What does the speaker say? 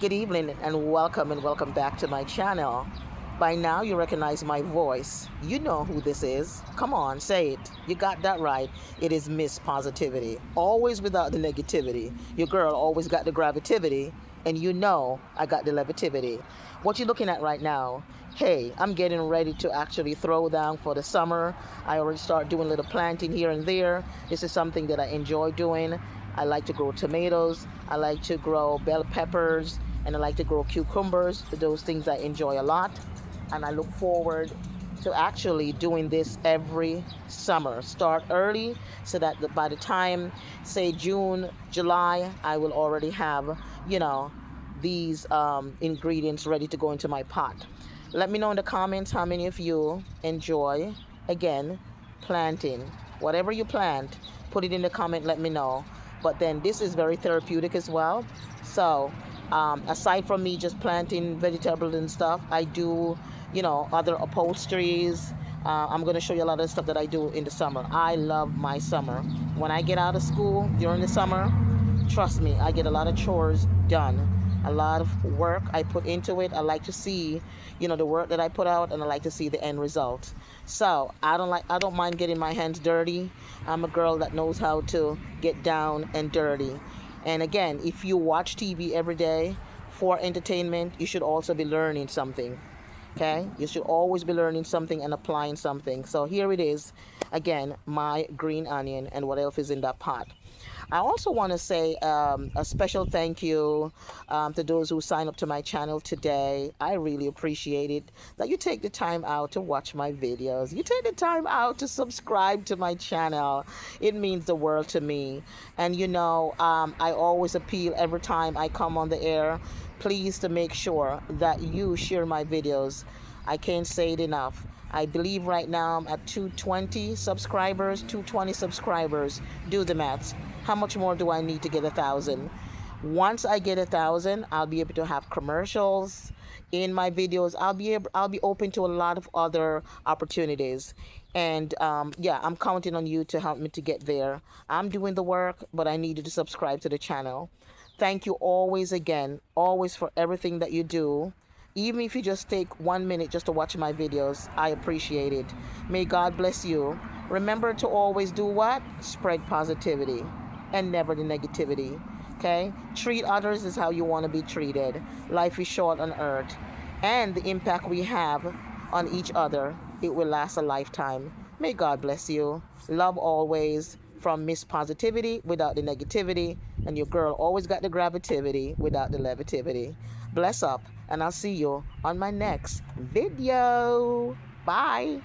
Good evening and welcome back to my channel. By now you recognize my voice. You know who this is. Come on, say it. You got that right. It is Miss Positivity. Always without the negativity. Your girl always got the gravitativity, and you know I got the levitivity. What you looking at right now? Hey, I'm getting ready to actually throw down for the summer. I already start doing a little planting here and there. This is something that I enjoy doing. I like to grow tomatoes. I like to grow bell peppers, and I like to grow cucumbers. Those things I enjoy a lot, and I look forward to actually doing this every summer. Start early so that by the time, say June, July, I will already have, you know, these ingredients ready to go into my pot. Let me know in the comments how many of you enjoy, again, planting. Whatever you plant, put it in the comment, let me know. But then this is very therapeutic as well. So aside from me just planting vegetables and stuff, I do, other upholsteries. I'm going to show you a lot of stuff that I do in the summer. I love my summer. When I get out of school during the summer, trust me, I get a lot of chores done. A lot of work I put into it. I like to see, the work that I put out, and I like to see the end result. So I don't mind getting my hands dirty. I'm a girl that knows how to get down and dirty. And again, if you watch TV every day for entertainment, you should also be learning something. Okay, you should always be learning something and applying something. So here it is again, my green onion and what else is in that pot. I also want to say a special thank you to those who sign up to my channel today. I really appreciate it that you take the time out to watch my videos. You take the time out to subscribe to my channel. It means the world to me. And I always appeal every time I come on the air, please to make sure that you share my videos. I can't say it enough. I believe right now I'm at 220 subscribers. 220 subscribers. Do the maths. How much more do I need to get 1,000? Once I get 1,000, I'll be able to have commercials in my videos. I'll be open to a lot of other opportunities. And yeah, I'm counting on you to help me to get there. I'm doing the work, but I need you to subscribe to the channel. Thank you always again, always for everything that you do. Even if you just take 1 minute just to watch my videos, I appreciate it. May God bless you. Remember to always do what? Spread positivity and never the negativity. Okay? Treat others as how you want to be treated. Life is short on earth. And the impact we have on each other, it will last a lifetime. May God bless you. Love always, from Miss Positivity without the negativity, and your girl always got the gravitativity without the levitivity. Bless up, and I'll see you on my next video. Bye.